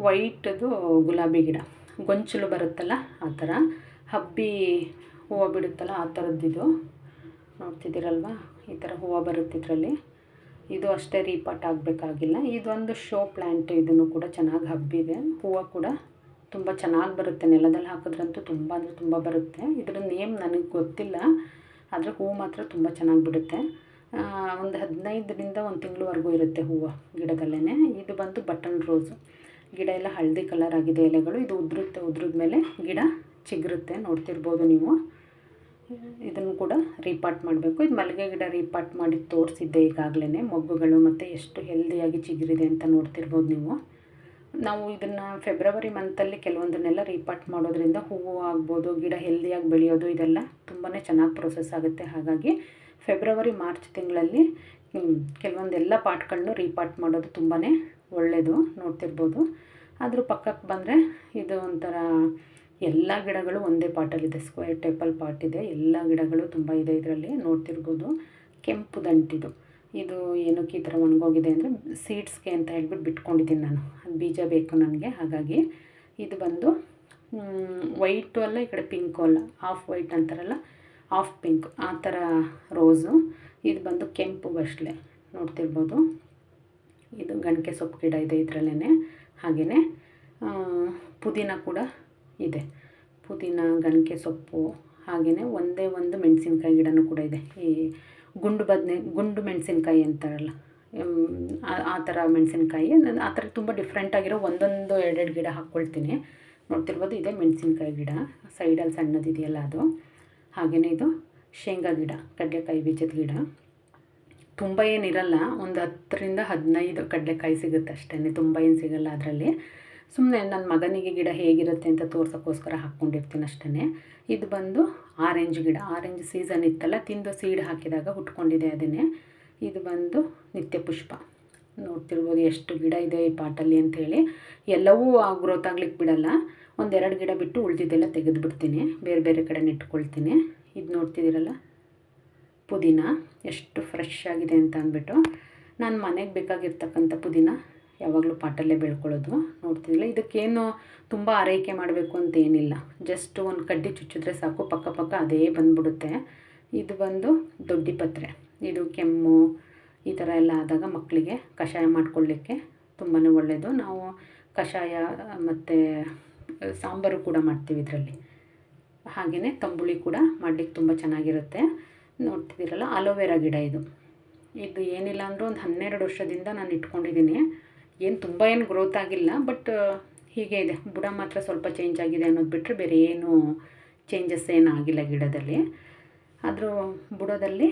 ವೈಟದು ಗುಲಾಬಿ ಗಿಡ, ಗೊಂಚಲು ಬರುತ್ತಲ್ಲ ಆ ಥರ, ಹಬ್ಬಿ ಹೂವು ಬಿಡುತ್ತಲ್ಲ ಆ ಥರದ್ದಿದು. ನೋಡ್ತಿದ್ದೀರಲ್ವ, ಈ ಥರ ಹೂವು ಬರುತ್ತೆ ಇದರಲ್ಲಿ. ಇದು ಅಷ್ಟೇ ರೀಪಾಟ್ ಆಗಬೇಕಾಗಿಲ್ಲ. ಇದೊಂದು ಶೋ ಪ್ಲ್ಯಾಂಟ್, ಇದನ್ನು ಕೂಡ ಚೆನ್ನಾಗಿ ಹಬ್ಬಿದೆ. ಹೂವು ಕೂಡ ತುಂಬ ಚೆನ್ನಾಗಿ ಬರುತ್ತೆ. ನೆಲದಲ್ಲಿ ಹಾಕಿದ್ರಂತೂ ತುಂಬ ಅಂದರೆ ತುಂಬ ಬರುತ್ತೆ. ಇದರ ನೇಮ್ ನನಗೆ ಗೊತ್ತಿಲ್ಲ, ಆದರೆ ಹೂವು ಮಾತ್ರ ತುಂಬ ಚೆನ್ನಾಗಿ ಬಿಡುತ್ತೆ. ಒಂದು 15ರಿಂದ 1 ತಿಂಗಳವರೆಗೂ ಇರುತ್ತೆ ಹೂವು ಗಿಡದಲ್ಲೇ. ಇದು ಬಂದು ಬಟನ್ ರೋಸು ಗಿಡ. ಎಲ್ಲ ಹಳದಿ ಕಲರ್ ಆಗಿದೆ ಎಲೆಗಳು. ಇದು ಉದ್ರಿದ ಮೇಲೆ ಗಿಡ ಚಿಗುರುತ್ತೆ, ನೋಡ್ತಿರ್ಬೋದು ನೀವು. ಇದನ್ನು ಕೂಡ ರೀಪಾಟ್ ಮಾಡಬೇಕು. ಇದು ಮಲ್ಲಿಗೆ ಗಿಡ ರೀಪಾಟ್ ಮಾಡಿ ತೋರಿಸಿದ್ದೆ ಈಗಾಗಲೇ. ಮೊಗ್ಗುಗಳು ಮತ್ತು ಎಷ್ಟು ಹೆಲ್ದಿಯಾಗಿ ಚಿಗುರಿದೆ ಅಂತ ನೋಡ್ತಿರ್ಬೋದು ನೀವು. ನಾವು ಇದನ್ನು ಫೆಬ್ರವರಿ ಮಂತಲ್ಲಿ ಕೆಲವೊಂದನ್ನೆಲ್ಲ ರೀಪಾಟ್ ಮಾಡೋದ್ರಿಂದ ಹೂವು ಆಗ್ಬೋದು, ಗಿಡ ಹೆಲ್ದಿಯಾಗಿ ಬೆಳೆಯೋದು, ಇದೆಲ್ಲ ತುಂಬಾ ಚೆನ್ನಾಗಿ ಪ್ರೋಸೆಸ್ ಆಗುತ್ತೆ. ಹಾಗಾಗಿ ಫೆಬ್ರವರಿ ಮಾರ್ಚ್ ತಿಂಗಳಲ್ಲಿ ಕೆಲವೊಂದೆಲ್ಲ ಪಾಟ್ಗಳನ್ನೂ ರೀಪಾಟ್ ಮಾಡೋದು ತುಂಬಾ ಒಳ್ಳೆಯದು, ನೋಡ್ತಿರ್ಬೋದು. ಅದ್ರ ಪಕ್ಕಕ್ಕೆ ಬಂದರೆ ಇದು ಒಂಥರ ಎಲ್ಲ ಗಿಡಗಳು ಒಂದೇ ಪಾಟಲ್ಲಿದೆ, ಸ್ಕ್ವೇರ್ ಟೈಪಲ್ಲಿ ಪಾಟ್ ಇದೆ. ಎಲ್ಲ ಗಿಡಗಳು ತುಂಬ ಇದೆ ಇದರಲ್ಲಿ, ನೋಡ್ತಿರ್ಬೋದು. ಕೆಂಪು ದಂಟಿದು. ಇದು ಏನಕ್ಕೆ ಈ ಥರ ಒಣಗೋಗಿದೆ ಅಂದರೆ ಸೀಡ್ಸ್ಗೆ ಅಂತ ಹೇಳ್ಬಿಟ್ಟು ಬಿಟ್ಕೊಂಡಿದ್ದೀನಿ ನಾನು. ಅದು ಬೀಜ ಬೇಕು ನನಗೆ. ಹಾಗಾಗಿ ಇದು ಬಂದು ವೈಟು ಅಲ್ಲ, ಈ ಕಡೆ ಪಿಂಕು ಅಲ್ಲ, ಹಾಫ್ ವೈಟ್ ಅಂತಾರಲ್ಲ, ಹಾಫ್ ಪಿಂಕ್ ಆ ಥರ ರೋಸು. ಇದು ಬಂದು ಕೆಂಪು ಬಸ್ಲೆ, ನೋಡ್ತಿರ್ಬೋದು. ಇದು ಗಣಕೆ ಸೊಪ್ಪು ಗಿಡ ಇದೆ ಇದರಲ್ಲೇ. ಹಾಗೆಯೇ ಪುದೀನ ಕೂಡ ಇದೆ. ಪುದೀನ, ಗಣಕೆ ಸೊಪ್ಪು, ಹಾಗೆಯೇ ಒಂದೇ ಒಂದು ಮೆಣಸಿನ್ಕಾಯಿ ಗಿಡನೂ ಕೂಡ ಇದೆ. ಈ ಗುಂಡು ಮೆಣಸಿನ್ಕಾಯಿ ಅಂತಾರಲ್ಲ, ಆ ಥರ ಮೆಣಸಿನ್ಕಾಯಿ. ಆ ಥರ ತುಂಬ ಡಿಫ್ರೆಂಟಾಗಿರೋ ಒಂದೊಂದು 2 ಗಿಡ ಹಾಕ್ಕೊಳ್ತೀನಿ. ನೋಡ್ತಿರ್ಬೋದು, ಇದೇ ಮೆಣಸಿನ್ಕಾಯಿ ಗಿಡ, ಸೈಡಲ್ಲಿ ಸಣ್ಣದಿದೆಯಲ್ಲ ಅದು. ಹಾಗೆಯೇ ಇದು ಶೇಂಗಾ ಗಿಡ, ಕಡಲೆಕಾಯಿ ಬೀಜದ ಗಿಡ. ತುಂಬ ಏನಿರಲ್ಲ, ಒಂದು 10ರಿಂದ 15 ಕಡಲೆಕಾಯಿ ಸಿಗುತ್ತೆ ಅಷ್ಟೇ, ತುಂಬ ಏನು ಸಿಗಲ್ಲ ಅದರಲ್ಲಿ. ಸುಮ್ಮನೆ ನನ್ನ ಮಗನಿಗೆ ಗಿಡ ಹೇಗಿರುತ್ತೆ ಅಂತ ತೋರ್ಸೋಕ್ಕೋಸ್ಕರ ಹಾಕ್ಕೊಂಡಿರ್ತೀನಿ ಅಷ್ಟೇ. ಇದು ಬಂದು ಆರೆಂಜ್ ಗಿಡ. ಆರೆಂಜ್ ಸೀಸನ್ ಇತ್ತಲ್ಲ, ತಿಂದು ಸೀಡ್ ಹಾಕಿದಾಗ ಹುಟ್ಕೊಂಡಿದೆ ಅದನ್ನೇ. ಇದು ಬಂದು ನಿತ್ಯ ಪುಷ್ಪ. ನೋಡ್ತಿರ್ಬೋದು ಎಷ್ಟು ಗಿಡ ಇದೆ ಈ ಪಾಟಲ್ಲಿ ಅಂಥೇಳಿ. ಎಲ್ಲವೂ ಗ್ರೋತ್ ಆಗ್ಲಿಕ್ಕೆ ಬಿಡಲ್ಲ, 1-2 ಗಿಡ ಬಿಟ್ಟು ಉಳಿದಿದ್ದೆಲ್ಲ ತೆಗೆದುಬಿಡ್ತೀನಿ, ಬೇರೆ ಬೇರೆ ಕಡೆ ನೆಟ್ಕೊಳ್ತೀನಿ. ಇದು ನೋಡ್ತಿದ್ದೀರಲ್ಲ, ಪುದೀನ ಎಷ್ಟು ಫ್ರೆಶ್ ಆಗಿದೆ ಅಂತ ಅಂದ್ಬಿಟ್ಟು ನಾನು ಮನೆಗೆ ಬೇಕಾಗಿರ್ತಕ್ಕಂಥ ಪುದೀನ ಯಾವಾಗಲೂ ಪಾಟಲ್ಲೇ ಬೆಳ್ಕೊಳ್ಳೋದು. ನೋಡ್ತಿದ್ದಿಲ್ಲ, ಇದಕ್ಕೇನು ತುಂಬ ಆರೈಕೆ ಮಾಡಬೇಕು ಅಂತ ಏನಿಲ್ಲ, ಜಸ್ಟ್ ಒಂದು ಕಡ್ಡಿ ಚುಚ್ಚಿದ್ರೆ ಸಾಕು, ಪಕ್ಕ ಅದೇ ಬಂದುಬಿಡುತ್ತೆ. ಇದು ಬಂದು ದೊಡ್ಡ ಪತ್ರೆ. ಇದು ಕೆಮ್ಮು ಈ ಥರ ಎಲ್ಲ ಆದಾಗ ಮಕ್ಕಳಿಗೆ ಕಷಾಯ ಮಾಡ್ಕೊಳ್ಳಿಕ್ಕೆ ತುಂಬಾ ಒಳ್ಳೆಯದು. ನಾವು ಕಷಾಯ ಮತ್ತು ಸಾಂಬಾರು ಕೂಡ ಮಾಡ್ತೀವಿ ಇದರಲ್ಲಿ. ಹಾಗೆಯೇ ತಂಬುಳಿ ಕೂಡ ಮಾಡಲಿಕ್ಕೆ ತುಂಬ ಚೆನ್ನಾಗಿರುತ್ತೆ. ನೋಡ್ತಿದ್ದೀರಲ್ಲ, ಅಲೋವೆರಾ ಗಿಡ ಇದು ಏನಿಲ್ಲ ಅಂದರೂ ಒಂದು 12 ವರ್ಷದಿಂದ ನಾನು ಇಟ್ಕೊಂಡಿದ್ದೀನಿ. ಏನು ತುಂಬ ಗ್ರೋತ್ ಆಗಿಲ್ಲ, ಬಟ್ ಹೀಗೆ ಇದೆ. ಬುಡ ಮಾತ್ರ ಸ್ವಲ್ಪ ಚೇಂಜ್ ಆಗಿದೆ ಅನ್ನೋದು ಬಿಟ್ಟರೆ ಬೇರೆ ಏನು ಚೇಂಜಸ್ ಏನಾಗಿಲ್ಲ ಗಿಡದಲ್ಲಿ. ಆದರೂ ಬುಡದಲ್ಲಿ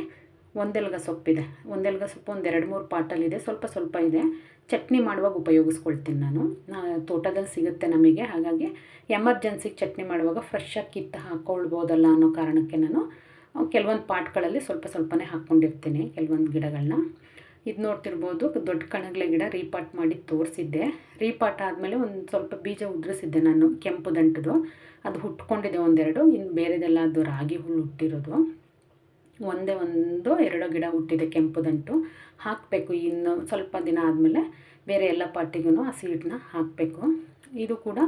ಒಂದೆಲ್ಗ ಸೊಪ್ಪಿದೆ. ಒಂದೆಲ್ಗ ಸೊಪ್ಪು ಒಂದು 2-3 ಪಾಟಲ್ಲಿದೆ, ಸ್ವಲ್ಪ ಇದೆ. ಚಟ್ನಿ ಮಾಡುವಾಗ ಉಪಯೋಗಿಸ್ಕೊಳ್ತೀನಿ ನಾನು. ತೋಟದಲ್ಲಿ ಸಿಗುತ್ತೆ ನಮಗೆ, ಹಾಗಾಗಿ ಎಮರ್ಜೆನ್ಸಿಗೆ ಚಟ್ನಿ ಮಾಡುವಾಗ ಫ್ರೆಶ್ಶಾಗಿ ಕಿತ್ತು ಹಾಕ್ಕೊಳ್ಬೋದಲ್ಲ ಅನ್ನೋ ಕಾರಣಕ್ಕೆ ನಾನು ಕೆಲವೊಂದು ಪಾಟ್ಗಳಲ್ಲಿ ಸ್ವಲ್ಪನೇ ಹಾಕ್ಕೊಂಡಿರ್ತೀನಿ ಕೆಲವೊಂದು ಗಿಡಗಳನ್ನ. ಇದು ನೋಡ್ತಿರ್ಬೋದು, ದೊಡ್ಡ ಕಣಗಲೆ ಗಿಡ ರೀಪಾಟ್ ಮಾಡಿ ತೋರಿಸಿದ್ದೆ. ರೀಪಾಟ್ ಆದಮೇಲೆ ಒಂದು ಸ್ವಲ್ಪ ಬೀಜ ಉದುರಿಸಿದ್ದೆ ನಾನು, ಕೆಂಪು ದಂಟದು. ಅದು ಹುಟ್ಕೊಂಡಿದೆ ಒಂದೆರಡು. ಇನ್ನು ಬೇರೆದೆಲ್ಲ ಅದು ರಾಗಿ ಹುಲ್ಲು ಹುಟ್ಟಿರೋದು. ಒಂದೇ 1-2 ಗಿಡ ಹುಟ್ಟಿದೆ ಕೆಂಪು ದಂಟು. ಹಾಕಬೇಕು, ಇನ್ನು ಸ್ವಲ್ಪ ದಿನ ಆದಮೇಲೆ ಬೇರೆ ಎಲ್ಲ ಪಾಟಿಗೂ ಆ ಸೀಡನ್ನ ಹಾಕಬೇಕು. ಇದು ಕೂಡ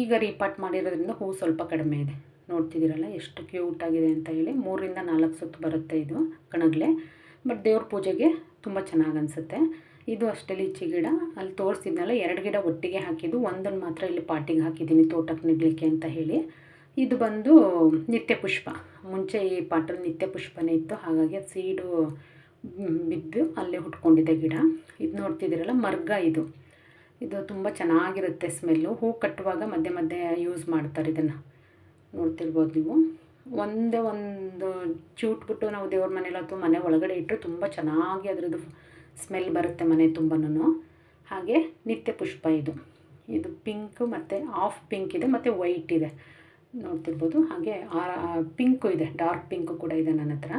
ಈಗ ರೀಪಾಟ್ ಮಾಡಿರೋದ್ರಿಂದ ಹೂ ಸ್ವಲ್ಪ ಕಡಿಮೆ ಇದೆ. ನೋಡ್ತಿದ್ದೀರಲ್ಲ ಎಷ್ಟು ಕ್ಯೂಟಾಗಿದೆ ಅಂತ ಹೇಳಿ. 3-4 ಸುತ್ತು ಬರುತ್ತೆ ಇದು ಕಣಗಲೆ. ಬಟ್ ದೇವ್ರ ಪೂಜೆಗೆ ತುಂಬ ಚೆನ್ನಾಗಿ ಅನಿಸುತ್ತೆ. ಇದು ಅಷ್ಟೇ ಲೀಚಿ ಗಿಡ. ಅಲ್ಲಿ ತೋರಿಸಿದ್ನಲ್ಲ 2 ಗಿಡ ಒಟ್ಟಿಗೆ ಹಾಕಿದ್ದು, ಒಂದನ್ನು ಮಾತ್ರ ಇಲ್ಲಿ ಪಾಟಿಗೆ ಹಾಕಿದ್ದೀನಿ ತೋಟಕ್ಕೆ ನೆಡಲಿಕ್ಕೆ ಅಂತ ಹೇಳಿ. ಇದು ಬಂದು ನಿತ್ಯ ಪುಷ್ಪ. ಮುಂಚೆ ಈ ಪಾಟಲ್ಲಿ ನಿತ್ಯ ಪುಷ್ಪನೇ ಇತ್ತು, ಹಾಗಾಗಿ ಅದು ಸೀಡು ಬಿದ್ದು ಅಲ್ಲೇ ಹುಟ್ಕೊಂಡಿದೆ ಗಿಡ. ಇದು ನೋಡ್ತಿದ್ದೀರಲ್ಲ, ಮರ್ಗ. ಇದು ತುಂಬ ಚೆನ್ನಾಗಿರುತ್ತೆ ಸ್ಮೆಲ್ಲು. ಹೂ ಕಟ್ಟುವಾಗ ಮಧ್ಯೆ ಯೂಸ್ ಮಾಡ್ತಾರೆ ಇದನ್ನು. ನೋಡ್ತಿರ್ಬೋದು ನೀವು. ಒಂದು ಚೂಟ್ಬಿಟ್ಟು ನಾವು ದೇವ್ರ ಮನೇಲಿ ಅಥವಾ ಮನೆ ಒಳಗಡೆ ಇಟ್ಟರು ತುಂಬ ಚೆನ್ನಾಗಿ ಅದರದ್ದು ಸ್ಮೆಲ್ ಬರುತ್ತೆ ಮನೆ ತುಂಬನೂ. ಹಾಗೆ ನಿತ್ಯ ಪುಷ್ಪ ಇದು ಪಿಂಕ್ ಮತ್ತು ಆಫ್ ಪಿಂಕ್ ಇದೆ ಮತ್ತು ವೈಟ್ ಇದೆ, ನೋಡ್ತಿರ್ಬೋದು. ಹಾಗೆ ಪಿಂಕು ಇದೆ, ಡಾರ್ಕ್ ಪಿಂಕು ಕೂಡ ಇದೆ ನನ್ನ ಹತ್ರ.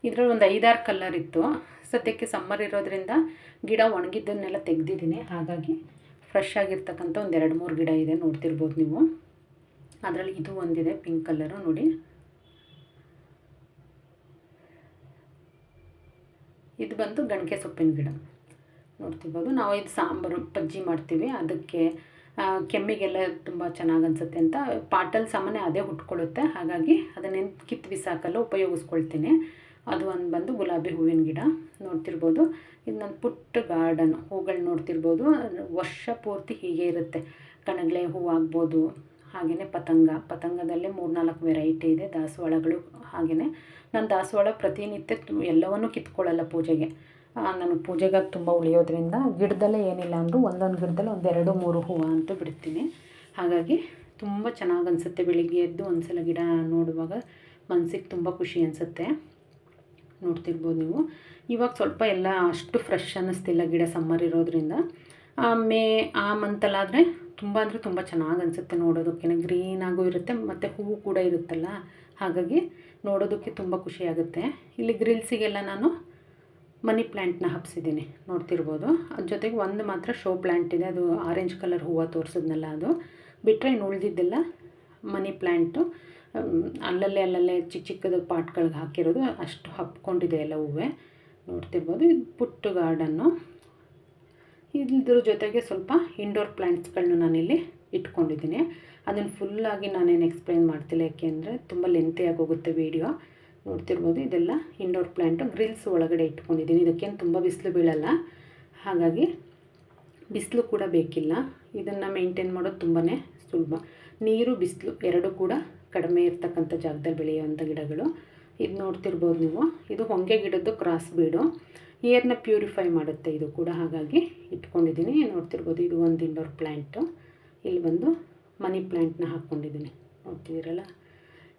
ಇದರಲ್ಲಿ ಒಂದು 5-6 ಕಲರ್ ಇತ್ತು. ಸದ್ಯಕ್ಕೆ ಸಮ್ಮರ್ ಇರೋದ್ರಿಂದ ಗಿಡ ಒಣಗಿದ್ದನ್ನೆಲ್ಲ ತೆಗೆದಿದ್ದೀನಿ, ಹಾಗಾಗಿ ಫ್ರೆಶ್ ಆಗಿರ್ತಕ್ಕಂಥ ಒಂದು 2-3 ಗಿಡ ಇದೆ, ನೋಡ್ತಿರ್ಬೋದು ನೀವು. ಅದರಲ್ಲಿ ಇದು ಒಂದಿದೆ ಪಿಂಕ್ ಕಲರು ನೋಡಿ. ಇದು ಬಂದು ಗಣಕೆ ಸೊಪ್ಪಿನ ಗಿಡ, ನೋಡ್ತಿರ್ಬೋದು. ನಾವು ಇದು ಸಾಂಬಾರು ಬಜ್ಜಿ ಮಾಡ್ತೀವಿ, ಅದಕ್ಕೆ ಕೆಮ್ಮಿಗೆಲ್ಲ ತುಂಬ ಚೆನ್ನಾಗಿ ಅನಿಸುತ್ತೆ ಅಂತ ಪಾಟಲ್ಲಿ ಸಾಮಾನ್ಯ ಅದೇ ಹುಟ್ಕೊಳ್ಳುತ್ತೆ, ಹಾಗಾಗಿ ಅದನ್ನೇನು ಕಿತ್ತು ಬಿಸಾಕಲ್ಲ, ಉಪಯೋಗಿಸ್ಕೊಳ್ತೀನಿ. ಅದು ಒಂದು ಬಂದು ಗುಲಾಬಿ ಹೂವಿನ ಗಿಡ, ನೋಡ್ತಿರ್ಬೋದು. ಇದು ನನ್ನ ಪುಟ್ಟ ಗಾರ್ಡನ್. ಹೂಗಳು ನೋಡ್ತಿರ್ಬೋದು, ವರ್ಷ ಪೂರ್ತಿ ಹೀಗೆ ಇರುತ್ತೆ. ಕಣಗಲೆ ಹೂವು ಆಗ್ಬೋದು, ಹಾಗೆಯೇ ಪತಂಗದಲ್ಲೇ 3-4 ವೆರೈಟಿ ಇದೆ. ದಾಸವಾಳಗಳು ಹಾಗೆಯೇ. ನಾನು ದಾಸವಾಳ ಪ್ರತಿನಿತ್ಯ ಎಲ್ಲವನ್ನೂ ಕಿತ್ಕೊಳ್ಳಲ್ಲ ಪೂಜೆಗೆ. ನನಗೆ ಪೂಜೆಗಾಗಿ ತುಂಬ ಉಳಿಯೋದ್ರಿಂದ ಗಿಡದಲ್ಲೇ ಏನಿಲ್ಲ ಅಂದರೂ ಒಂದೊಂದು ಗಿಡದಲ್ಲಿ 1-2-3 ಹೂವು ಅಂತೂ ಬಿಡ್ತೀನಿ. ಹಾಗಾಗಿ ತುಂಬ ಚೆನ್ನಾಗಿ ಅನಿಸುತ್ತೆ. ಬೆಳಿಗ್ಗೆ ಎದ್ದು ಒಂದು ಸಲ ಗಿಡ ನೋಡುವಾಗ ಮನಸ್ಸಿಗೆ ತುಂಬ ಖುಷಿ ಅನಿಸುತ್ತೆ. ನೋಡ್ತಿರ್ಬೋದು ನೀವು. ಇವಾಗ ಸ್ವಲ್ಪ ಎಲ್ಲ ಅಷ್ಟು ಫ್ರೆಶ್ ಅನ್ನಿಸ್ತಿಲ್ಲ ಗಿಡ, ಸಮ್ಮರ್ ಇರೋದ್ರಿಂದ. ಆ ಮಂತಲ್ಲಾದರೆ ತುಂಬ ಚೆನ್ನಾಗಿ ಅನಿಸುತ್ತೆ ನೋಡೋದಕ್ಕೆ. ಗ್ರೀನಾಗೂ ಇರುತ್ತೆ ಮತ್ತು ಹೂವು ಕೂಡ ಇರುತ್ತಲ್ಲ, ಹಾಗಾಗಿ ನೋಡೋದಕ್ಕೆ ತುಂಬ ಖುಷಿಯಾಗುತ್ತೆ. ಇಲ್ಲಿ ಗ್ರಿಲ್ಸಿಗೆಲ್ಲ ನಾನು ಮನಿ ಪ್ಲ್ಯಾಂಟ್ನ ಹಬ್ಸಿದ್ದೀನಿ, ನೋಡ್ತಿರ್ಬೋದು. ಅದ್ರ ಜೊತೆಗೆ ಒಂದು ಮಾತ್ರ ಶೋ ಪ್ಲ್ಯಾಂಟ್ ಇದೆ, ಅದು ಆರೆಂಜ್ ಕಲರ್ ಹೂವು ತೋರಿಸಿದ್ನಲ್ಲ ಅದು ಬಿಟ್ಟರೆ ಇನ್ನು ಉಳಿದಿದ್ದೆಲ್ಲ ಮನಿ ಪ್ಲ್ಯಾಂಟು. ಅಲ್ಲಲ್ಲೇ ಚಿಕ್ಕದು ಪಾಟ್ಗಳಿಗೆ ಹಾಕಿರೋದು, ಅಷ್ಟು ಹಬ್ಕೊಂಡಿದೆ ಎಲ್ಲ ಹೂವೆ, ನೋಡ್ತಿರ್ಬೋದು. ಇದು ಪುಟ್ಟ ಗಾರ್ಡನ್ನು. ಇದ್ರ ಜೊತೆಗೆ ಸ್ವಲ್ಪ ಇಂಡೋರ್ ಪ್ಲ್ಯಾಂಟ್ಸ್ಗಳನ್ನ ನಾನಿಲ್ಲಿ ಇಟ್ಕೊಂಡಿದ್ದೀನಿ. ಅದನ್ನು ಫುಲ್ಲಾಗಿ ನಾನೇನು ಎಕ್ಸ್ಪ್ಲೈನ್ ಮಾಡ್ತಿಲ್ಲ, ಯಾಕೆಂದರೆ ತುಂಬ ಲೆಂತಿಯಾಗಿ ಹೋಗುತ್ತೆ ವೀಡಿಯೋ. ನೋಡ್ತಿರ್ಬೋದು, ಇದೆಲ್ಲ ಇಂಡೋರ್ ಪ್ಲ್ಯಾಂಟು. ಗ್ರಿಲ್ಸ್ ಒಳಗಡೆ ಇಟ್ಕೊಂಡಿದ್ದೀನಿ. ಇದಕ್ಕೇನು ತುಂಬ ಬಿಸಿಲು ಬೀಳಲ್ಲ, ಹಾಗಾಗಿ ಬಿಸಿಲು ಕೂಡ ಬೇಕಿಲ್ಲ. ಇದನ್ನು ಮೇಂಟೈನ್ ಮಾಡೋದು ತುಂಬಾ ಸುಲಭ. ನೀರು ಬಿಸಿಲು ಎರಡೂ ಕೂಡ ಕಡಿಮೆ ಇರ್ತಕ್ಕಂಥ ಜಾಗದಲ್ಲಿ ಬೆಳೆಯುವಂಥ ಗಿಡಗಳು. ಇದು ನೋಡ್ತಿರ್ಬೋದು ನೀವು. ಇದು ಹೊಂಗೆ ಗಿಡದ್ದು ಕ್ರಾಸ್ ಬೀಡು, ಏರ್ನ ಪ್ಯೂರಿಫೈ ಮಾಡುತ್ತೆ ಇದು ಕೂಡ, ಹಾಗಾಗಿ ಇಟ್ಕೊಂಡಿದ್ದೀನಿ. ನೋಡ್ತಿರ್ಬೋದು, ಇದು ಒಂದು ಇಂಡೋರ್ ಪ್ಲ್ಯಾಂಟು. ಇಲ್ಲಿ ಬಂದು ಮನಿ ಪ್ಲ್ಯಾಂಟ್ನ ಹಾಕ್ಕೊಂಡಿದ್ದೀನಿ, ನೋಡ್ತಿದ್ದೀರಲ್ಲ.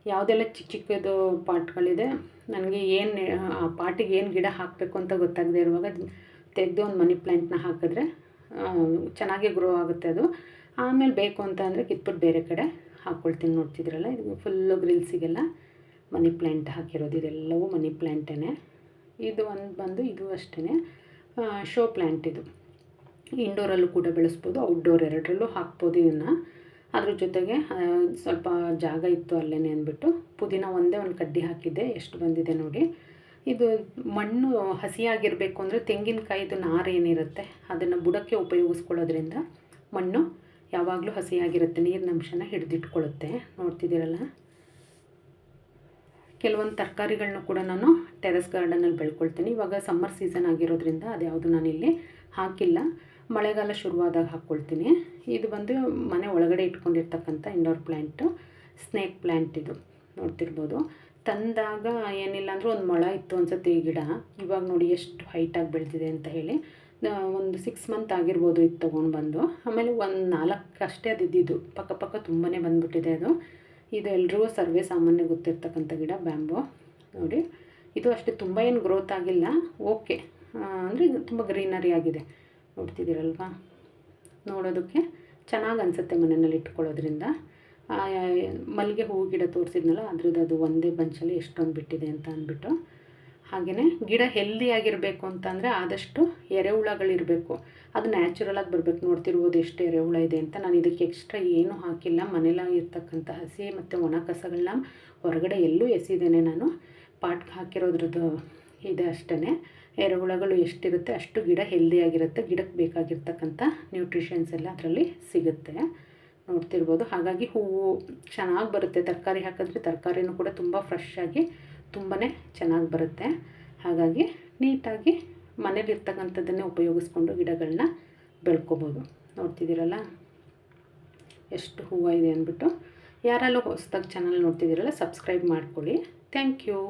ಯಾವುದೆಲ್ಲ ಚಿಕ್ಕದು ಪಾಟ್ಗಳಿದೆ, ನನಗೆ ಆ ಪಾಟಿಗೆ ಏನು ಗಿಡ ಹಾಕಬೇಕು ಅಂತ ಗೊತ್ತಾಗದೇ ಇರುವಾಗ ತೆಗೆದು ಒಂದು ಮನಿ ಪ್ಲ್ಯಾಂಟ್ನ ಹಾಕಿದ್ರೆ ಚೆನ್ನಾಗಿ ಗ್ರೋ ಆಗುತ್ತೆ ಅದು. ಆಮೇಲೆ ಬೇಕು ಅಂತ ಅಂದರೆ ಕಿತ್ಬಿಟ್ಟು ಬೇರೆ ಕಡೆ ಹಾಕ್ಕೊಳ್ತೀನಿ. ನೋಡ್ತಿದ್ದೀರಲ್ಲ, ಇದು ಫುಲ್ಲು ಗ್ರಿಲ್ಸಿಗೆಲ್ಲ ಮನಿ ಪ್ಲ್ಯಾಂಟ್ ಹಾಕಿರೋದು. ಇದೆಲ್ಲವೂ ಮನಿ ಪ್ಲ್ಯಾಂಟೇ. ಇದು ಒಂದು ಬಂದು ಇದು ಅಷ್ಟೇ ಶೋ ಪ್ಲ್ಯಾಂಟ್. ಇದು ಇಂಡೋರಲ್ಲೂ ಕೂಡ ಬೆಳೆಸ್ಬೋದು, ಔಟ್ಡೋರ್ ಎರಡರಲ್ಲೂ ಹಾಕ್ಬೋದು ಇದನ್ನು. ಅದ್ರ ಜೊತೆಗೆ ಸ್ವಲ್ಪ ಜಾಗ ಇತ್ತು ಅಲ್ಲೇ ಅಂದ್ಬಿಟ್ಟು ಪುದೀನ ಒಂದೇ ಒಂದು ಕಡ್ಡಿ ಹಾಕಿದ್ದೆ. ಎಷ್ಟು ಬಂದಿದೆ ನೋಡಿ. ಇದು ಮಣ್ಣು ಹಸಿಯಾಗಿರಬೇಕು ಅಂದರೆ ತೆಂಗಿನಕಾಯಿದು ನಾರು ಏನಿರುತ್ತೆ ಅದನ್ನು ಬುಡಕ್ಕೆ ಉಪಯೋಗಿಸ್ಕೊಳ್ಳೋದ್ರಿಂದ ಮಣ್ಣು ಯಾವಾಗಲೂ ಹಸಿಯಾಗಿರುತ್ತೆ, ನೀರಿನ ಅಂಶನ ಹಿಡಿದಿಟ್ಕೊಳ್ಳುತ್ತೆ. ನೋಡ್ತಿದ್ದೀರಲ್ಲ. ಕೆಲವೊಂದು ತರಕಾರಿಗಳನ್ನ ಕೂಡ ನಾನು ಟೆರೆಸ್ ಗಾರ್ಡನಲ್ಲಿ ಬೆಳ್ಕೊಳ್ತೀನಿ. ಇವಾಗ ಸಮ್ಮರ್ ಸೀಸನ್ ಆಗಿರೋದ್ರಿಂದ ಅದ್ಯಾವುದು ನಾನಿಲ್ಲಿ ಹಾಕಿಲ್ಲ, ಮಳೆಗಾಲ ಶುರುವಾದಾಗ ಹಾಕ್ಕೊಳ್ತೀನಿ. ಇದು ಬಂದು ಮನೆ ಒಳಗಡೆ ಇಟ್ಕೊಂಡಿರ್ತಕ್ಕಂಥ ಇಂಡೋರ್ ಪ್ಲ್ಯಾಂಟು, ಸ್ನೇಕ್ ಪ್ಲ್ಯಾಂಟ್. ಇದು ನೋಡ್ತಿರ್ಬೋದು. ತಂದಾಗ ಏನಿಲ್ಲ ಅಂದರೂ ಒಂದು ಮೊಳ ಇತ್ತು ಅನ್ಸುತ್ತೆ ಈ ಗಿಡ. ಇವಾಗ ನೋಡಿ ಎಷ್ಟು ಹೈಟಾಗಿ ಬೆಳೆದಿದೆ ಅಂತ ಹೇಳಿ. ಒಂದು 6 ಮಂತ್ ಆಗಿರ್ಬೋದು ಇದು ತೊಗೊಂಡು ಬಂದು. ಆಮೇಲೆ ಒಂದು 4 ಅಷ್ಟೇ ಅದು ಇದ್ದಿದ್ದು, ಪಕ್ಕ ತುಂಬಾ ಬಂದುಬಿಟ್ಟಿದೆ ಅದು. ಇದು ಎಲ್ರಿಗೂ ಸರ್ವೇ ಸಾಮಾನ್ಯ ಗೊತ್ತಿರ್ತಕ್ಕಂಥ ಗಿಡ, ಬ್ಯಾಂಬೋ. ನೋಡಿ, ಇದು ಅಷ್ಟೇ ತುಂಬ ಏನು ಗ್ರೋತ್ ಆಗಿಲ್ಲ, ಓಕೆ ಅಂದರೆ ತುಂಬ ಗ್ರೀನರಿ ಆಗಿದೆ. ನೋಡ್ತಿದ್ದೀರಲ್ವಾ, ನೋಡೋದಕ್ಕೆ ಚೆನ್ನಾಗಿ ಅನಿಸುತ್ತೆ ಮನೆಯಲ್ಲಿ ಇಟ್ಕೊಳ್ಳೋದ್ರಿಂದ. ಮಲ್ಲಿಗೆ ಹೂವು ಗಿಡ ತೋರಿಸಿದ್ನಲ್ಲ ಅದ್ರದ್ದು ಅದು ಒಂದೇ ಬಂಚಲ್ಲಿ ಎಷ್ಟೊಂದು ಬಿಟ್ಟಿದೆ ಅಂತ ಅಂದ್ಬಿಟ್ಟು. ಹಾಗೆಯೇ ಗಿಡ ಹೆಲ್ದಿಯಾಗಿರಬೇಕು ಅಂತಂದರೆ ಆದಷ್ಟು ಎರೆಹುಳಗಳಿರಬೇಕು, ಅದು ನ್ಯಾಚುರಲಾಗಿ ಬರಬೇಕು. ನೋಡ್ತಿರ್ಬೋದು ಎಷ್ಟು ಎರೆಹುಳ ಇದೆ ಅಂತ. ನಾನು ಇದಕ್ಕೆ ಎಕ್ಸ್ಟ್ರಾ ಏನೂ ಹಾಕಿಲ್ಲ, ಮನೇಲಿ ಇರ್ತಕ್ಕಂಥ ಹಸಿ ಮತ್ತು ಒಣ ಕಸಗಳನ್ನ ಹೊರಗಡೆ ಎಲ್ಲೂ ಎಸಿದೇನೆ ನಾನು. ಪಾಟ್ಗೆ ಹಾಕಿರೋದ್ರದ್ದು ಇದೆ ಅಷ್ಟೇ. ಎರೆಹುಳಗಳು ಎಷ್ಟಿರುತ್ತೆ ಅಷ್ಟು ಗಿಡ ಹೆಲ್ದಿಯಾಗಿರುತ್ತೆ, ಗಿಡಕ್ಕೆ ಬೇಕಾಗಿರ್ತಕ್ಕಂಥ ನ್ಯೂಟ್ರಿಷನ್ಸ್ ಎಲ್ಲ ಅದರಲ್ಲಿ ಸಿಗುತ್ತೆ. ನೋಡ್ತಿರ್ಬೋದು. ಹಾಗಾಗಿ ಹೂವು ಚೆನ್ನಾಗಿ ಬರುತ್ತೆ. ತರಕಾರಿ ಹಾಕಿದ್ರೆ ತರಕಾರಿನೂ ಕೂಡ ತುಂಬ ಫ್ರೆಶ್ ಆಗಿ ತುಂಬಾ ಚೆನ್ನಾಗಿ ಬರುತ್ತೆ. ಹಾಗಾಗಿ ನೀಟಾಗಿ ಮನೇಲಿರ್ತಕ್ಕಂಥದ್ದನ್ನೇ ಉಪಯೋಗಿಸ್ಕೊಂಡು ಗಿಡಗಳನ್ನ ಬೆಳ್ಕೊಬೋದು. ನೋಡ್ತಿದ್ದೀರಲ್ಲ ಎಷ್ಟು ಹೂವು ಇದೆ ಅಂದ್ಬಿಟ್ಟು. ಯಾರೆಲ್ಲ ಹೊಸದಾಗಿ ಚಾನಲ್ ನೋಡ್ತಿದ್ದೀರಲ್ಲ ಸಬ್ಸ್ಕ್ರೈಬ್ ಮಾಡ್ಕೊಳ್ಳಿ. Thank you.